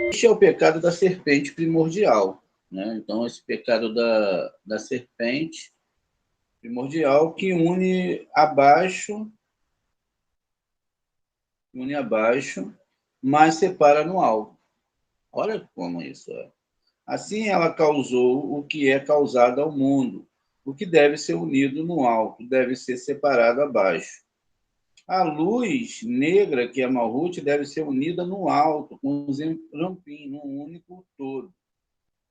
Este é o pecado da serpente primordial, né? Então, esse pecado da serpente primordial que une abaixo, mas separa no alto. Olha como isso é. Assim ela causou o que é causado ao mundo. O que deve ser unido no alto deve ser separado abaixo. A luz negra, que é Malhut, deve ser unida no alto, com os Rampim, num único todo.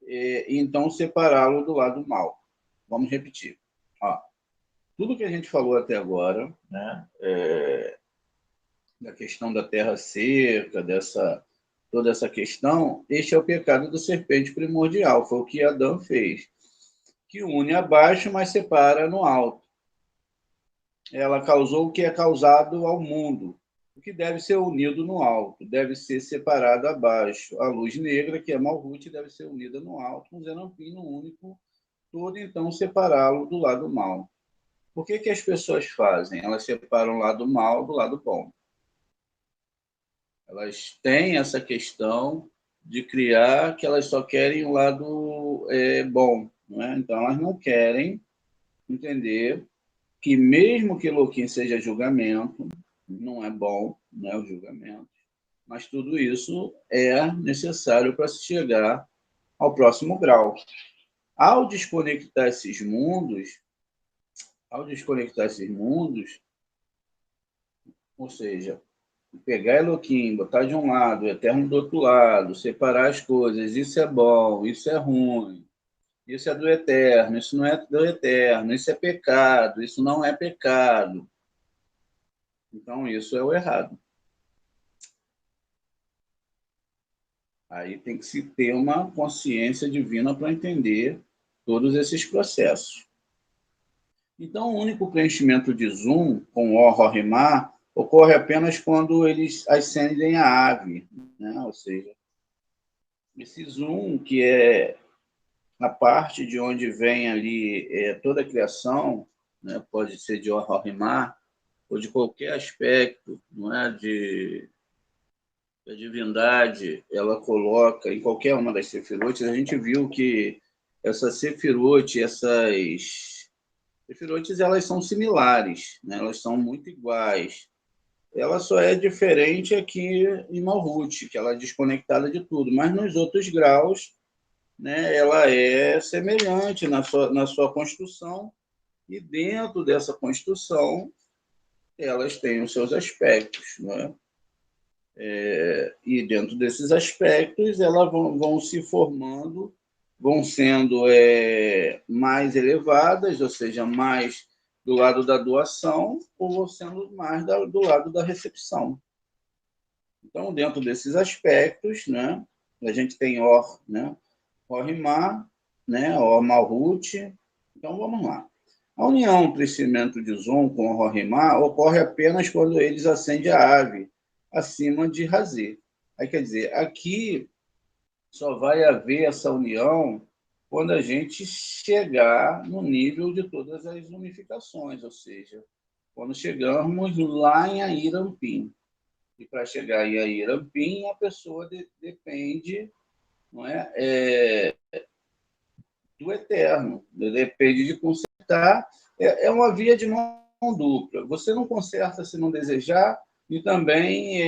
E então separá-lo do lado mal. Vamos repetir. Ó, tudo que a gente falou até agora, né, da questão da terra seca, toda essa questão, este é o pecado da serpente primordial, foi o que Adão fez, que une abaixo, mas separa no alto. Ela causou o que é causado ao mundo, o que deve ser unido no alto, deve ser separado abaixo. A luz negra, que é Malhut, deve ser unida no alto, com Zerampim no único todo, então separá-lo do lado mal. Por que as pessoas fazem? Elas separam o lado mal do lado bom. Elas têm essa questão de criar que elas só querem o lado bom. Não é? Então, elas não querem entender que mesmo que Elohim seja julgamento, não é bom, não é o julgamento, mas tudo isso é necessário para se chegar ao próximo grau. Ao desconectar esses mundos, ou seja, pegar Elohim, botar de um lado, o Eterno do outro lado, separar as coisas, isso é bom, isso é ruim, isso é do Eterno, isso não é do Eterno, isso é pecado, isso não é pecado. Então, isso é o errado. Aí tem que se ter uma consciência divina para entender todos esses processos. Então, o único preenchimento de Zoom com O-Rorimá ocorre apenas quando eles ascendem a ave, né? Ou seja, esse Zoom, que é a parte de onde vem ali toda a criação, né? Pode ser de O-Rorimá, ou de qualquer aspecto, não é? A divindade, ela coloca em qualquer uma das Sefirot, a gente viu que essa Sefirot, essas Sefirotes, elas são similares, né? Elas são muito iguais. Ela só é diferente aqui em Malhut, que ela é desconectada de tudo, mas nos outros graus, né, ela é semelhante na sua construção, e dentro dessa construção elas têm os seus aspectos, né? E dentro desses aspectos elas vão se formando, vão sendo mais elevadas, ou seja, mais do lado da doação, ou vão sendo mais do lado da recepção. Então, dentro desses aspectos, né, a gente tem Or, né, Or-Rimá, né, Or Malhut. Então, vamos lá. A união, o crescimento de Zon com o Or-Rimá ocorre apenas quando eles acendem a ave acima de Razê. Aí, quer dizer, aqui só vai haver essa união quando a gente chegar no nível de todas as unificações, ou seja, quando chegarmos lá em Airampim. E para chegar em Airampim, a pessoa depende, não do Eterno, depende de consertar. É uma via de mão dupla. Você não conserta se não desejar, e também,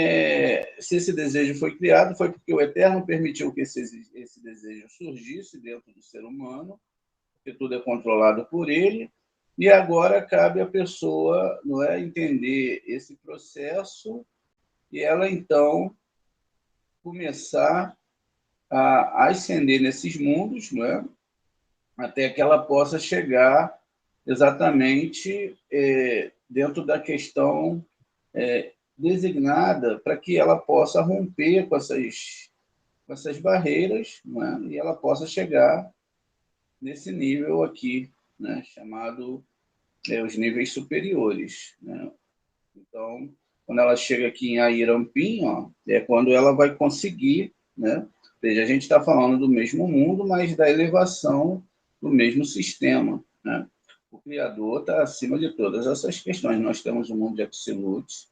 se esse desejo foi criado, foi porque o Eterno permitiu que esse desejo surgisse dentro do ser humano, porque tudo é controlado por ele, e agora cabe à pessoa, entender esse processo e ela, então, começar a ascender nesses mundos, até que ela possa chegar exatamente dentro da questão designada para que ela possa romper com essas barreiras, e ela possa chegar nesse nível aqui, chamado os níveis superiores. Então, quando ela chega aqui em Airampim, é quando ela vai conseguir, ou seja, a gente está falando do mesmo mundo, mas da elevação do mesmo sistema. O Criador está acima de todas essas questões. Nós temos o mundo de Absolute,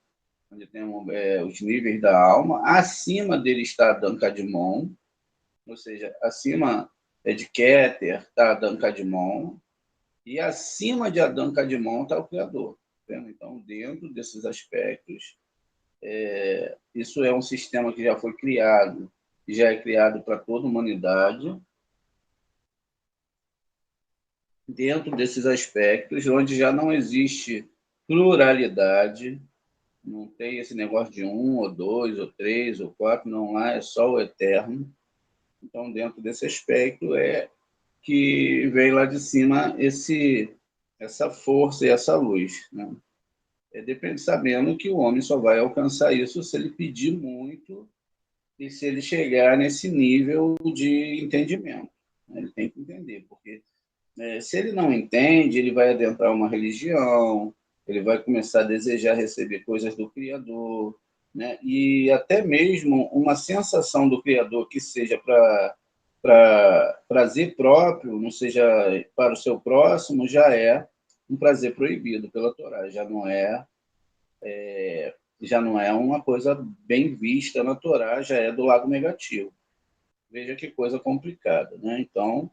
onde tem os níveis da alma. Acima dele está Adão Kadmon, ou seja, acima de Keter está Adão Kadmon, e acima de Adão Kadmon está o Criador. Então, dentro desses aspectos, isso é um sistema que já foi criado, já é criado para toda a humanidade, dentro desses aspectos, onde já não existe pluralidade, não tem esse negócio de um, ou dois, ou três, ou quatro, não, lá é só o eterno. Então, dentro desse aspecto, é que vem lá de cima essa força e essa luz. Né? Depende, sabendo que o homem só vai alcançar isso se ele pedir muito e se ele chegar nesse nível de entendimento. Ele tem que entender, porque se ele não entende, ele vai adentrar uma religião, ele vai começar a desejar receber coisas do Criador, né? E até mesmo uma sensação do Criador que seja para prazer próprio, não seja para o seu próximo, já é um prazer proibido pela Torá, já não é uma coisa bem vista na Torá, já é do lado negativo. Veja que coisa complicada, né? Então,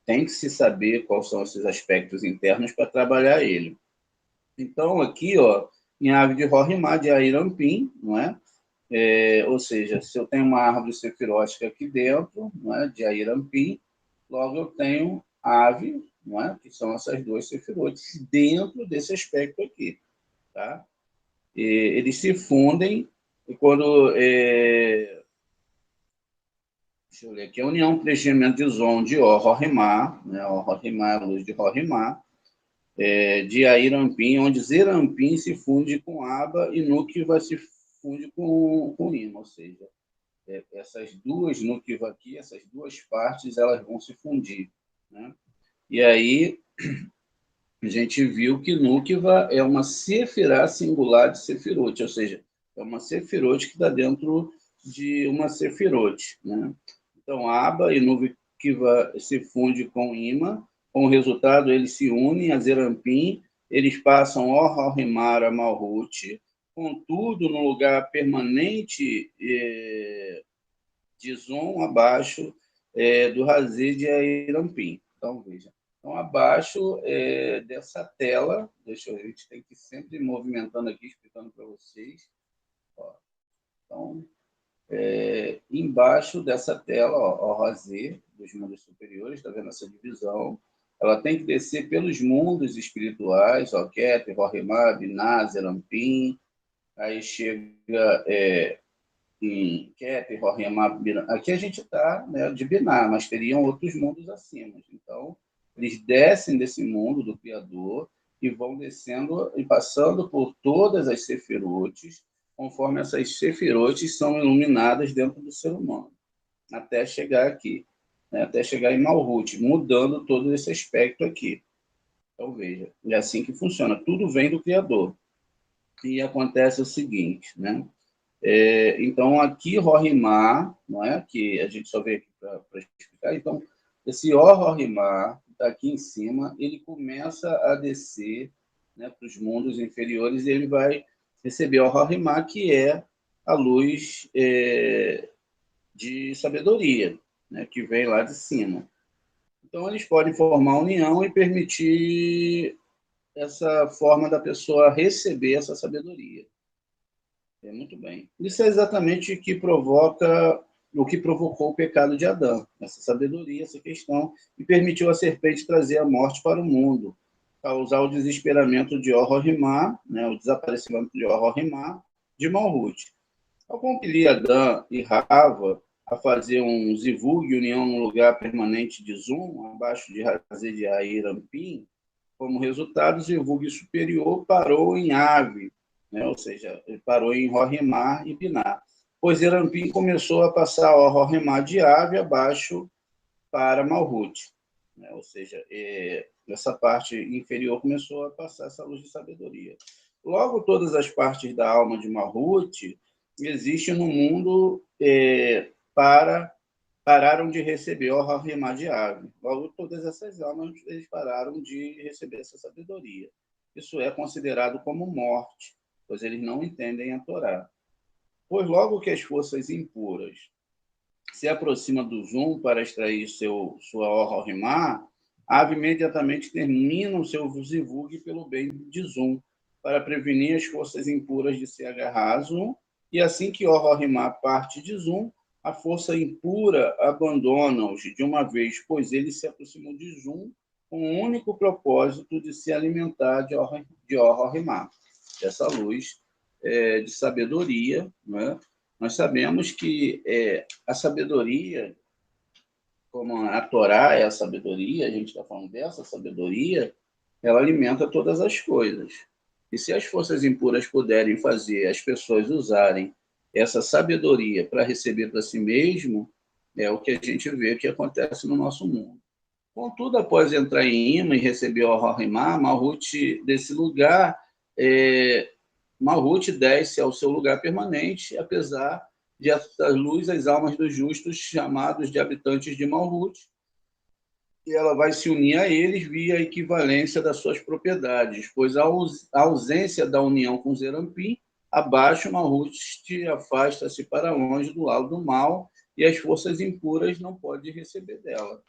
tem que se saber quais são esses aspectos internos para trabalhar ele. Então, aqui, ó, em árvore de Rorimá, de Airampim, não é? Ou seja, se eu tenho uma árvore sefirótica aqui dentro, não é? De Airampim, logo eu tenho ave, não é? Que são essas duas sefirotes dentro desse aspecto aqui, tá? Eles se fundem e quando deixa eu ler aqui, a união preenchimento de Zon de Rorimá, né? Rorimá, a luz de Rorimá, de Airampim, onde Zerampim se funde com Aba e Nukiva se funde com Ima, ou seja, essas duas Nukiva aqui, essas duas partes, elas vão se fundir. Né? E aí a gente viu que Nukiva é uma Sefirá singular de Sefirot, ou seja, é uma Sefirot que está dentro de uma Sefirot. Né? Então, Aba e Nukiva se funde com Ima, com o resultado, eles se unem a Zerampim, eles passam Or-Horimar a Malhut, contudo, no lugar permanente de Zon, abaixo do Razê de Airampim. Então, veja. Então, abaixo dessa tela, deixa eu ver, a gente tem que ir sempre movimentando aqui, explicando para vocês. Ó. Então, embaixo dessa tela, ó, o Razê, dos mundos superiores, está vendo essa divisão? Ela tem que descer pelos mundos espirituais, ó, Keter, Rorimá, Binah, Zerampim, aí chega em Keter, Rorimá, Binah. Aqui a gente está, né, de Binah, mas teriam outros mundos acima. Então, eles descem desse mundo do Criador e vão descendo e passando por todas as sefirotes, conforme essas sefirotes são iluminadas dentro do ser humano, até chegar aqui, né? Até chegar em Malhut, mudando todo esse aspecto aqui. Então, veja, é assim que funciona. Tudo vem do Criador. E acontece o seguinte, né? Então, aqui, Rorimá, não é? Que a gente só vê aqui para explicar. Então, esse Rorimá, que está aqui em cima, ele começa a descer, né, para os mundos inferiores e ele vai receber o Rorimá, que é a luz de sabedoria, né, que vem lá de cima. Então, eles podem formar união e permitir essa forma da pessoa receber essa sabedoria. Muito bem. Isso é exatamente o que provocou o pecado de Adão, essa sabedoria, essa questão, e permitiu a serpente trazer a morte para o mundo, causar o desesperamento de Or-Horimá, né, o desaparecimento de Or-Horimá, de Malhut. Ao compelir Adão e Rava a fazer um zivug, união no lugar permanente de Zum, abaixo de Razê de Airampim, como resultado, o zivug superior parou em Ave, né? Ou seja, ele parou em Rorimar e Binar, pois Erampim começou a passar o Rorimar de Ave abaixo para Malhut, né? Ou seja, essa parte inferior começou a passar essa luz de sabedoria. Logo, todas as partes da alma de Malhut existem no mundo pararam de receber o Rorimá de Ave. Logo, todas essas almas eles pararam de receber essa sabedoria. Isso é considerado como morte, pois eles não entendem a Torá. Pois logo que as forças impuras se aproximam do Zum para extrair sua Or-Rimá, Ave imediatamente termina o seu Zivug pelo bem de Zum, para prevenir as forças impuras de se agarrar a Zum, e assim que Or-Rimá parte de Zum, a força impura abandona-os de uma vez, pois eles se aproximam de Zum com o único propósito de se alimentar de Or-Rimá, dessa luz de sabedoria, né? Nós sabemos que a sabedoria, como a Torá é a sabedoria, a gente está falando dessa sabedoria, ela alimenta todas as coisas. E se as forças impuras puderem fazer as pessoas usarem essa sabedoria para receber para si mesmo, é o que a gente vê que acontece no nosso mundo. Contudo, após entrar em Ima e receber o Or-Rimá, Malhut, desse lugar, Malhut desce ao seu lugar permanente, apesar de esta luz as almas dos justos, chamados de habitantes de Malhut, e ela vai se unir a eles via a equivalência das suas propriedades, pois a ausência da união com Zerampim, abaixo Malhut afasta-se para longe do lado do mal, e as forças impuras não podem receber dela.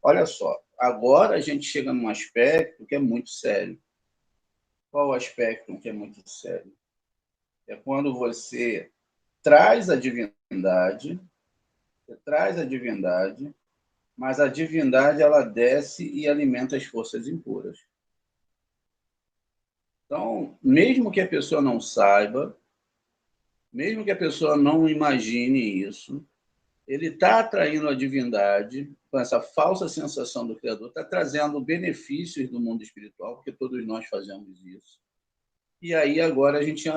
Olha só, agora a gente chega num aspecto que é muito sério. Qual o aspecto que é muito sério? É quando você traz a divindade, mas a divindade ela desce e alimenta as forças impuras. Então, mesmo que a pessoa não saiba, mesmo que a pessoa não imagine isso, ele está atraindo a divindade com essa falsa sensação do Criador, está trazendo benefícios do mundo espiritual, porque todos nós fazemos isso. E aí agora a gente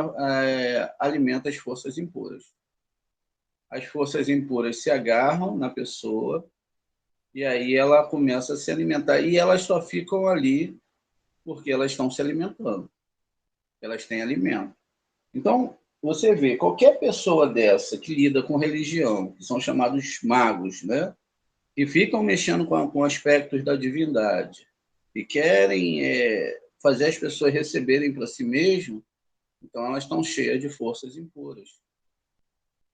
alimenta as forças impuras. As forças impuras se agarram na pessoa e aí ela começa a se alimentar. E elas só ficam ali porque elas estão se alimentando. Elas têm alimento. Então, você vê, qualquer pessoa dessa que lida com religião, que são chamados magos, né? Que ficam mexendo com aspectos da divindade e querem fazer as pessoas receberem para si mesmo, então elas estão cheias de forças impuras.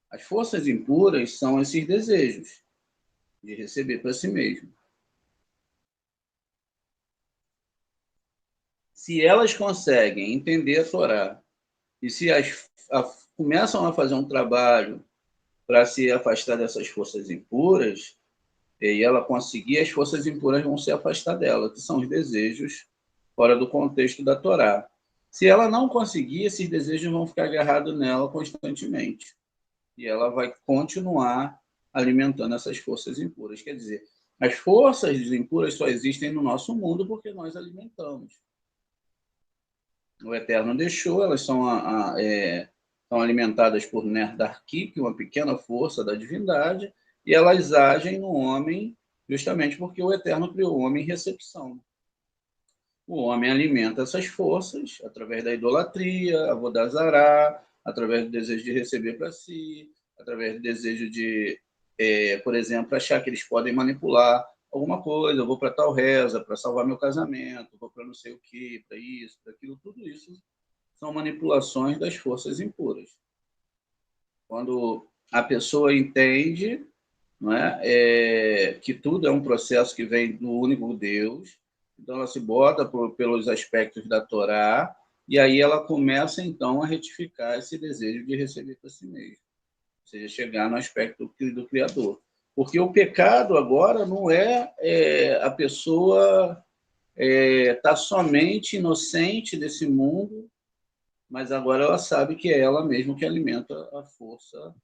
As forças impuras são esses desejos de receber para si mesmo. Se elas conseguem entender a Torá e se começam a fazer um trabalho para se afastar dessas forças impuras, e ela conseguir, as forças impuras vão se afastar dela, que são os desejos fora do contexto da Torá. Se ela não conseguir, esses desejos vão ficar agarrados nela constantemente. E ela vai continuar alimentando essas forças impuras. Quer dizer, as forças impuras só existem no nosso mundo porque nós alimentamos. O Eterno deixou, elas são alimentadas por Nerdarki, que é uma pequena força da divindade, e elas agem no homem justamente porque o Eterno criou o homem em recepção. O homem alimenta essas forças através da idolatria, avodazará, através do desejo de receber para si, através do desejo de, por exemplo, achar que eles podem manipular alguma coisa. Eu vou para tal reza para salvar meu casamento, vou para não sei o quê, para isso, para aquilo. Tudo isso são manipulações das forças impuras. Quando a pessoa entende, não que tudo é um processo que vem do único Deus, então ela se bota pelos aspectos da Torá, e aí ela começa, então, a retificar esse desejo de receber para si mesmo, ou seja, chegar no aspecto do Criador. Porque o pecado agora não a pessoa está somente inocente desse mundo, mas agora ela sabe que é ela mesma que alimenta a força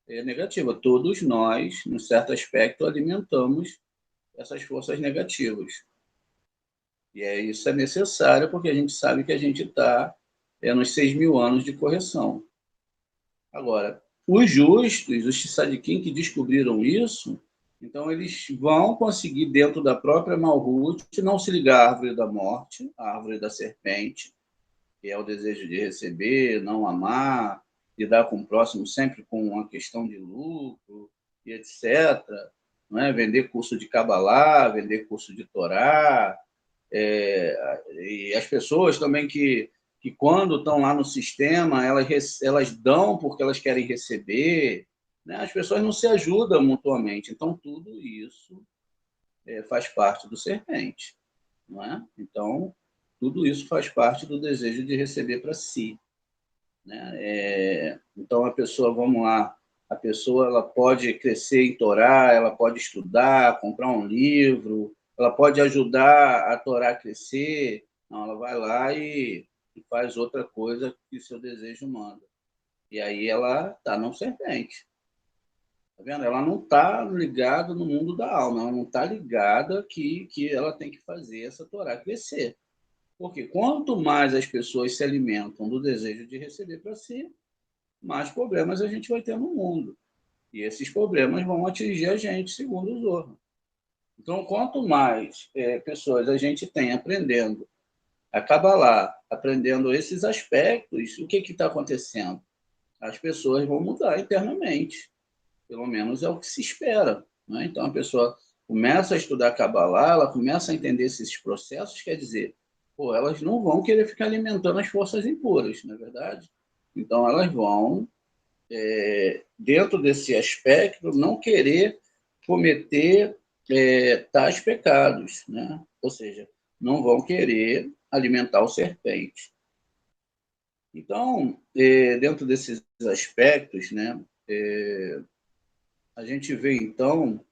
negativa. Todos nós, num certo aspecto, alimentamos essas forças negativas. E isso é necessário porque a gente sabe que a gente está nos 6.000 anos de correção. Agora, os justos, os tzadikim que descobriram isso, então eles vão conseguir, dentro da própria Malhut, não se ligar à árvore da morte, à árvore da serpente, que é o desejo de receber, não amar, lidar com o próximo sempre com uma questão de lucro, e etc. Não é? Vender curso de Kabbalah, vender curso de Torá, e as pessoas também que que quando estão lá no sistema, elas dão porque elas querem receber, né? As pessoas não se ajudam mutuamente. Então, tudo isso faz parte do serpente, não é? Então, tudo isso faz parte do desejo de receber para si, né? Então, a pessoa, vamos lá, a pessoa ela pode crescer em Torá, ela pode estudar, comprar um livro, ela pode ajudar a Torá a crescer, não, ela vai lá e faz outra coisa que seu desejo manda. E aí ela está no serpente. Tá vendo? Ela não está ligada no mundo da alma, ela não está ligada que ela tem que fazer essa Torá crescer. Porque quanto mais as pessoas se alimentam do desejo de receber para si, mais problemas a gente vai ter no mundo. E esses problemas vão atingir a gente, segundo o Zohar. Então, quanto mais pessoas a gente tem aprendendo a Kabbalah, aprendendo esses aspectos, o que está acontecendo? As pessoas vão mudar internamente. Pelo menos é o que se espera. Né? Então, a pessoa começa a estudar Kabbalah, ela começa a entender esses processos, quer dizer, pô, elas não vão querer ficar alimentando as forças impuras, não é verdade? Então, elas vão, dentro desse aspecto, não querer cometer tais pecados, né? Ou seja, não vão querer alimentar o serpente. Então, dentro desses aspectos, né, a gente vê, então,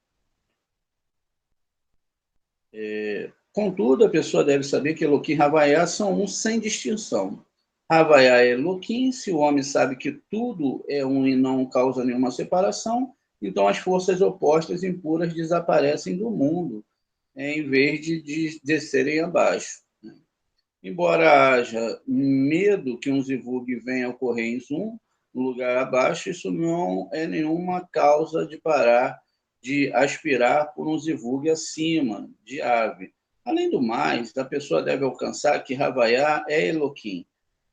contudo, a pessoa deve saber que Elohim e Havaiá são um sem distinção. Havaiá é Elohim, se o homem sabe que tudo é um e não causa nenhuma separação, então as forças opostas impuras desaparecem do mundo, em vez de descerem abaixo. Embora haja medo que um zivug venha a ocorrer em Zoom, no lugar abaixo, isso não é nenhuma causa de parar de aspirar por um zivug acima, de ave. Além do mais, a pessoa deve alcançar que Havaiá é Elohim,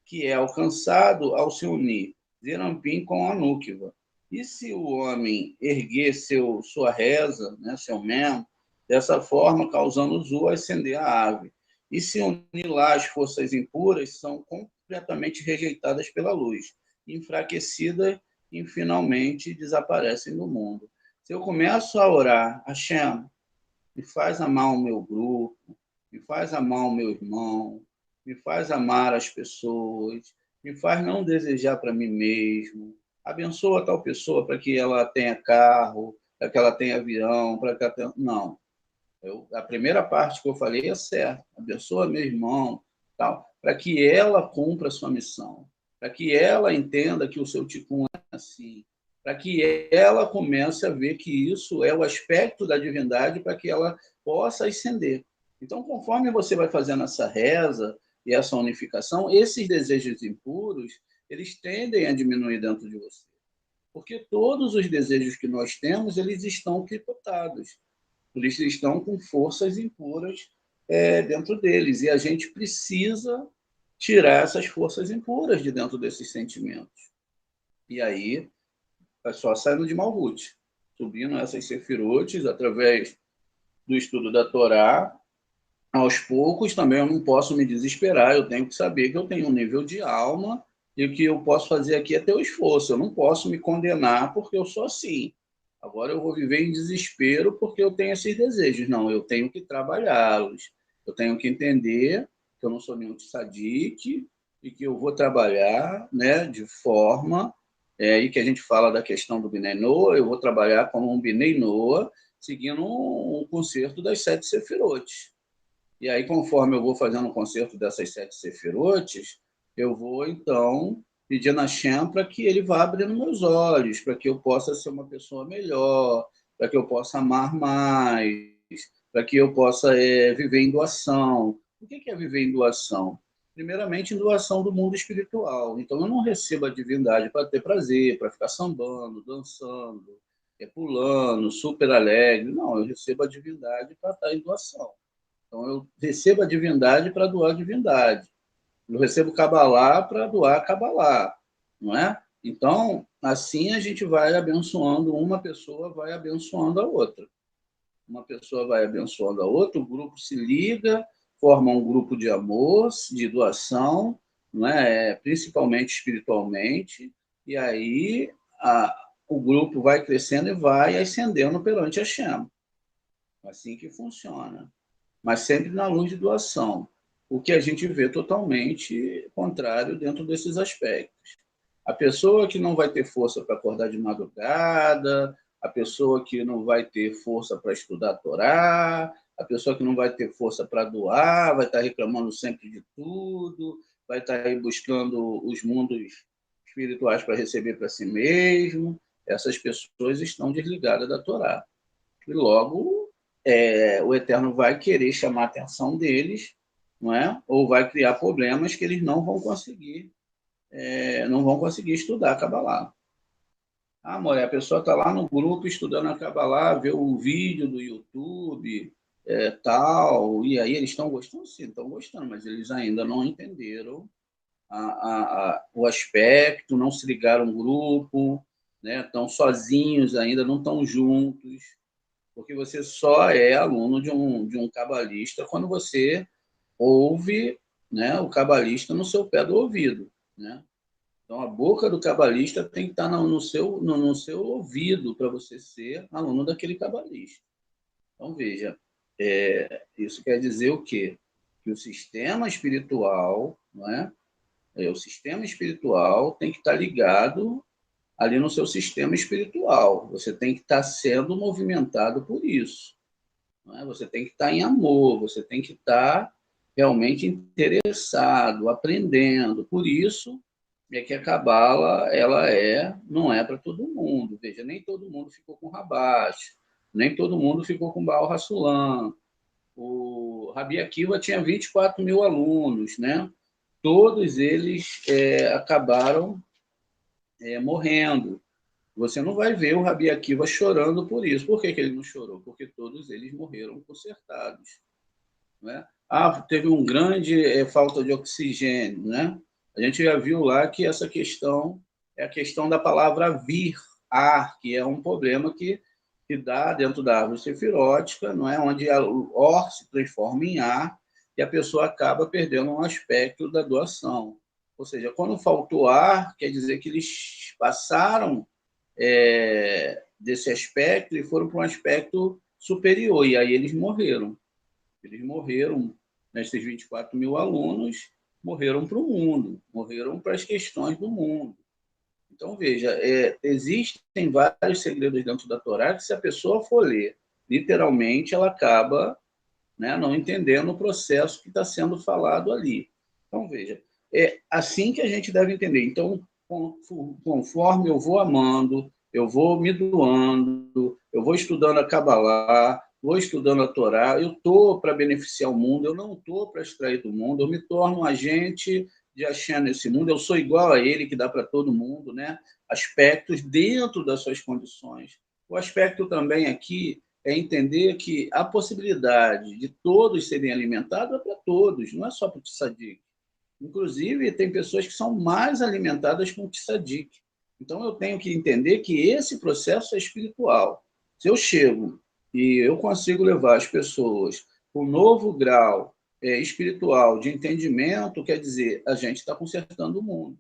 que é alcançado ao se unir Zerampim com a Núquiva. E se o homem erguer sua reza, né, seu mem, dessa forma, causando Zu ascender a ave, e se unir lá as forças impuras, são completamente rejeitadas pela luz, enfraquecidas e finalmente desaparecem do mundo. Se eu começo a orar, Hashem, me faz amar o meu grupo, me faz amar o meu irmão, me faz amar as pessoas, me faz não desejar para mim mesmo, abençoa tal pessoa para que ela tenha carro, para que ela tenha avião, para que ela tenha... Não, a primeira parte que eu falei é certa. Abençoa meu irmão, tal, para que ela cumpra a sua missão, para que ela entenda que o seu tikkun é assim, para que ela comece a ver que isso é o aspecto da divindade para que ela possa ascender. Então, conforme você vai fazendo essa reza e essa unificação, esses desejos impuros, eles tendem a diminuir dentro de você. Porque todos os desejos que nós temos, eles estão tricotados. Eles estão com forças impuras dentro deles. E a gente precisa tirar essas forças impuras de dentro desses sentimentos. E aí, é só saindo de Malhut, subindo essas sefirotes através do estudo da Torá. Aos poucos, também eu não posso me desesperar, eu tenho que saber que eu tenho um nível de alma e o que eu posso fazer aqui é ter o esforço. Eu não posso me condenar porque eu sou assim. Agora eu vou viver em desespero porque eu tenho esses desejos. Não, eu tenho que trabalhá-los. Eu tenho que entender que eu não sou nenhum tzadik e que eu vou trabalhar, né, de forma... aí que a gente fala da questão do Binei Noa, eu vou trabalhar como um Binei Noa, seguindo um concerto das 7 sefirotes. E aí, conforme eu vou fazendo o concerto dessas 7 sefirotes, eu vou, então, pedindo a Hashem para que ele vá abrindo meus olhos, para que eu possa ser uma pessoa melhor, para que eu possa amar mais, para que eu possa viver em doação. O que é viver em doação? Primeiramente, em doação do mundo espiritual. Então, eu não recebo a divindade para ter prazer, para ficar sambando, dançando, pulando, super alegre. Não, eu recebo a divindade para estar em doação. Então, eu recebo a divindade para doar a divindade. Eu recebo Kabbalah para doar Kabbalah, não é? Então, assim a gente vai abençoando, uma pessoa vai abençoando a outra. Uma pessoa vai abençoando a outra, o grupo se liga, forma um grupo de amor, de doação, não é? Principalmente espiritualmente, e aí o grupo vai crescendo e vai ascendendo perante a chama. Assim que funciona. Mas sempre na luz de doação. O que a gente vê totalmente contrário dentro desses aspectos. A pessoa que não vai ter força para acordar de madrugada, a pessoa que não vai ter força para estudar a Torá, a pessoa que não vai ter força para doar, vai estar reclamando sempre de tudo, vai estar aí buscando os mundos espirituais para receber para si mesmo. Essas pessoas estão desligadas da Torá. E logo o Eterno vai querer chamar a atenção deles, não é? Ou vai criar problemas que eles não vão conseguir estudar a Kabbalah. Amor, a pessoa está lá no grupo estudando a Kabbalah, vê o vídeo do YouTube, tal, e aí eles estão gostando, sim, estão gostando, mas eles ainda não entenderam o aspecto, não se ligaram no grupo, né? Estão sozinhos ainda, não estão juntos, porque você só é aluno de um cabalista quando você ouve, né, o cabalista no seu pé do ouvido, né? Então, a boca do cabalista tem que estar no seu ouvido para você ser aluno daquele cabalista. Então, veja, isso quer dizer o quê? Que o sistema espiritual, não é? O sistema espiritual tem que estar ligado ali no seu sistema espiritual. Você tem que estar sendo movimentado por isso. Não é? Você tem que estar em amor, você tem que estar realmente interessado, aprendendo. Por isso é que a Cabala não é para todo mundo. Veja, nem todo mundo ficou com Rabash, nem todo mundo ficou com Baal Hassulam. O Rabi Akiva tinha 24 mil alunos, né? Todos eles acabaram morrendo. Você não vai ver o Rabi Akiva chorando por isso. Por que ele não chorou? Porque todos eles morreram consertados. Né? Teve um grande falta de oxigênio. Né? A gente já viu lá que essa questão é a questão da palavra vir, ar, que é um problema que dá dentro da árvore sefirótica, não é? Onde o or se transforma em ar e a pessoa acaba perdendo um aspecto da doação. Ou seja, quando faltou ar, quer dizer que eles passaram desse aspecto e foram para um aspecto superior, e aí eles morreram. Eles morreram, nesses 24 mil alunos, morreram para o mundo, morreram para as questões do mundo. Então, veja, existem vários segredos dentro da Torá que, se a pessoa for ler, literalmente, ela acaba, né, não entendendo o processo que está sendo falado ali. Então, veja, é assim que a gente deve entender. Então, conforme eu vou amando, eu vou me doando, eu vou estudando a Kabbalah, vou estudando a Torá, eu estou para beneficiar o mundo, eu não estou para extrair do mundo, eu me torno um agente de Hashem nesse mundo, eu sou igual a ele, que dá para todo mundo, né? Aspectos dentro das suas condições. O aspecto também aqui é entender que a possibilidade de todos serem alimentados é para todos, não é só para o tzadik. Inclusive, tem pessoas que são mais alimentadas com o tzadik. Então, eu tenho que entender que esse processo é espiritual. Se eu chego e eu consigo levar as pessoas para um novo grau espiritual de entendimento, quer dizer, a gente está consertando o mundo.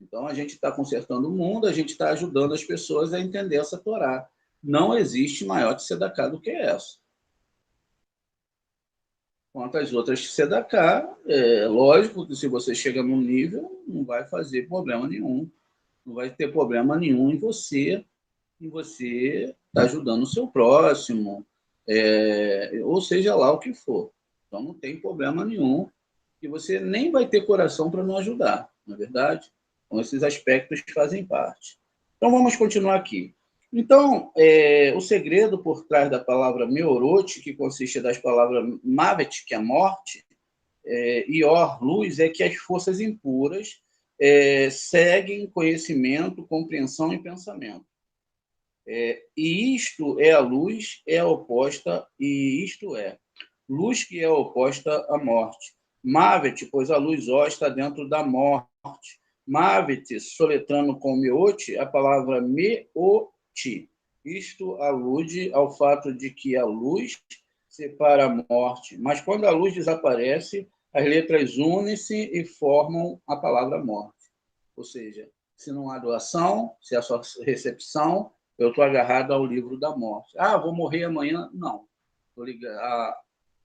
Então, a gente está consertando o mundo, a gente está ajudando as pessoas a entender essa Torá. Não existe maior tzedakah do que essa. Quanto às outras tzedakah, lógico que se você chega num nível, não vai fazer problema nenhum. Não vai ter problema nenhum em você estar ajudando o seu próximo, ou seja lá o que for. Então, não tem problema nenhum, e você nem vai ter coração para não ajudar, não é verdade? Então, esses aspectos fazem parte. Então, vamos continuar aqui. Então, o segredo por trás da palavra meorot, que consiste das palavras mavet, que é a morte, e or, luz, é que as forças impuras seguem conhecimento, compreensão e pensamento. E isto é a luz, é oposta, e isto é luz que é oposta à morte. Mavet, pois a luz ó está dentro da morte. Mavet, soletrando com meote, a palavra meoti. Isto alude ao fato de que a luz separa a morte, mas quando a luz desaparece, as letras unem-se e formam a palavra morte. Ou seja, se não há doação, se há só recepção, eu estou agarrado ao livro da morte. Ah, vou morrer amanhã? Não. Estou ligado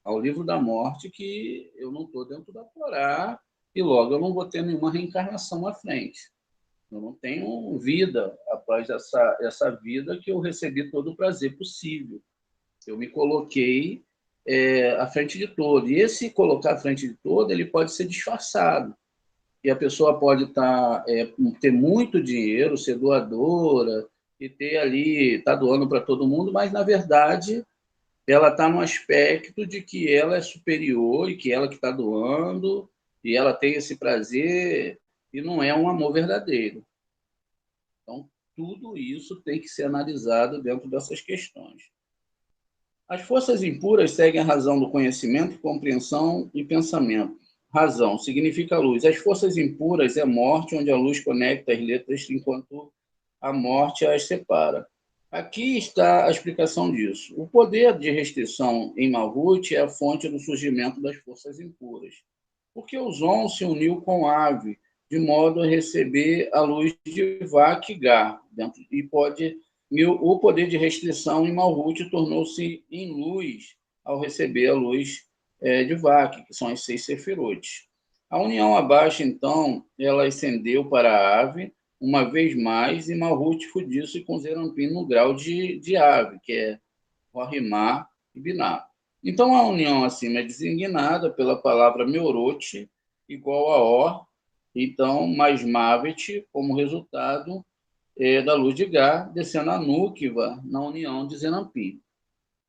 ao livro da morte, que eu não estou dentro da Torá, e logo eu não vou ter nenhuma reencarnação à frente. Eu não tenho vida após essa vida que eu recebi todo o prazer possível. Eu me coloquei à frente de todo. E esse colocar à frente de todo, ele pode ser disfarçado. E a pessoa pode ter muito dinheiro, ser doadora, e ter ali, estar doando para todo mundo, mas, na verdade, ela está no aspecto de que ela é superior e que ela que está doando, e ela tem esse prazer, e não é um amor verdadeiro. Então, tudo isso tem que ser analisado dentro dessas questões. As forças impuras seguem a razão do conhecimento, compreensão e pensamento. Razão significa luz. As forças impuras é morte, onde a luz conecta as letras, enquanto a morte as separa. Aqui está a explicação disso. O poder de restrição em Malhut é a fonte do surgimento das forças impuras. Porque o Zon se uniu com Ave, de modo a receber a luz de Vak-Gar, e o poder de restrição em Malhut tornou-se em luz ao receber a luz de Vak, que são as 6 sefirotes. A união abaixo, então, ela ascendeu para a Ave, uma vez mais, e Malhut fundiu-se com Zerampim no grau de Ave, que é Rohimá e Biná. Então, a união acima é designada pela palavra Meorote, igual a Or, então, mais Mavet, como resultado da luz de Gar, descendo a Núquiva na união de Zerampim,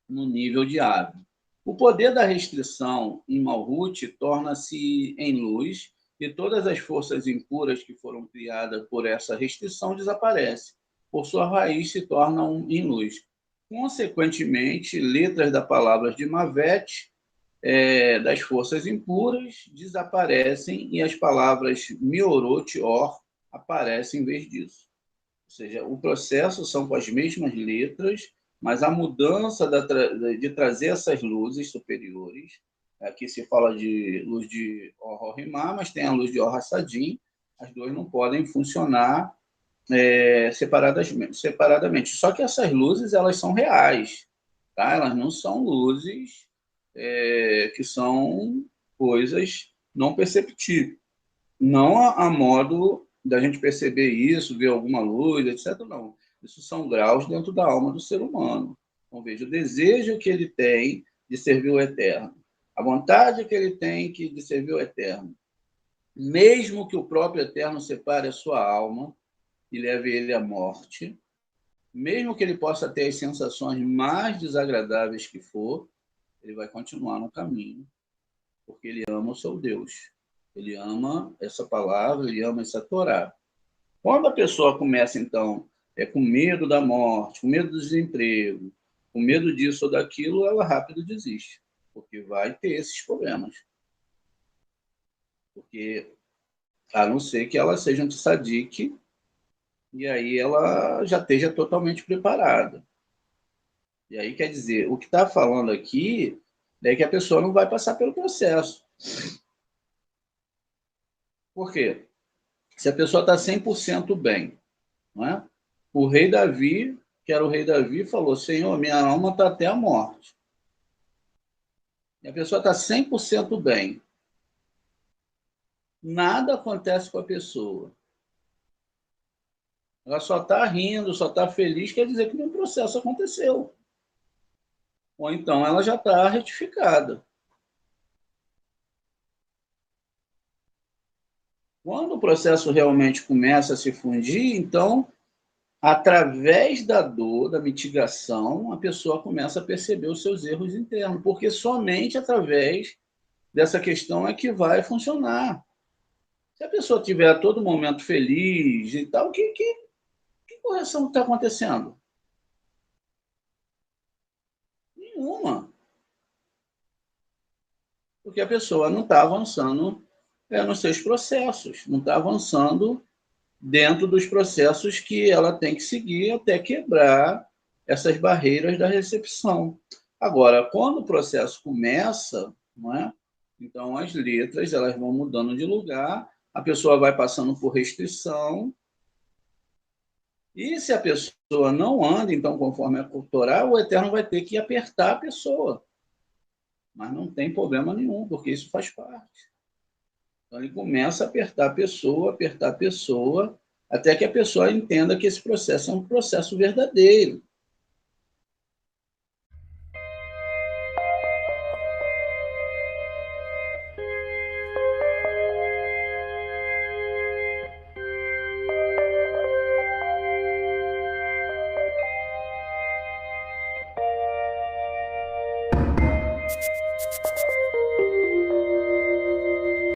no nível de Ave. O poder da restrição em Malhut torna-se em luz, e todas as forças impuras que foram criadas por essa restrição desaparecem. Por sua raiz, se tornam em luz. Consequentemente, letras da palavra de Mavet, das forças impuras, desaparecem e as palavras Miorot, Or, aparecem em vez disso. Ou seja, o processo são com as mesmas letras, mas a mudança de trazer essas luzes superiores, aqui se fala de luz de Or-Rimá, mas tem a luz de Or-Hassadim, as duas não podem funcionar separadamente. Só que essas luzes, elas são reais, tá? Elas não são luzes que são coisas não perceptíveis. Não a modo da gente perceber isso, ver alguma luz, etc. Não. Isso são graus dentro da alma do ser humano. Então, veja, o desejo que ele tem de servir o Eterno, a vontade que ele tem de servir o Eterno, mesmo que o próprio Eterno separe a sua alma e leve ele à morte, mesmo que ele possa ter as sensações mais desagradáveis que for, ele vai continuar no caminho, porque ele ama o seu Deus. Ele ama essa palavra, ele ama essa Torá. Quando a pessoa começa, então, com medo da morte, com medo do desemprego, com medo disso ou daquilo, ela rápido desiste, porque vai ter esses problemas. Porque, a não ser que ela seja um tzadik, e aí ela já esteja totalmente preparada. E aí, quer dizer, o que está falando aqui é que a pessoa não vai passar pelo processo. Por quê? Se a pessoa está 100% bem, não é? O rei Davi, que era o rei Davi, falou: Senhor, minha alma está até a morte. E a pessoa está 100% bem. Nada acontece com a pessoa. Ela só está rindo, só está feliz, quer dizer que nenhum processo aconteceu. Ou então ela já está retificada. Quando o processo realmente começa a se fundir, então, através da dor, da mitigação, a pessoa começa a perceber os seus erros internos, porque somente através dessa questão é que vai funcionar. Se a pessoa estiver a todo momento feliz e tal, que correção está acontecendo? Nenhuma. Porque a pessoa não está avançando nos seus processos, não está avançando dentro dos processos que ela tem que seguir até quebrar essas barreiras da recepção. Agora, quando o processo começa, não é? Então, as letras elas vão mudando de lugar, a pessoa vai passando por restrição, e se a pessoa não anda, então, conforme a Torá, o Eterno vai ter que apertar a pessoa. Mas não tem problema nenhum, porque isso faz parte. Então, ele começa a apertar a pessoa, até que a pessoa entenda que esse processo é um processo verdadeiro.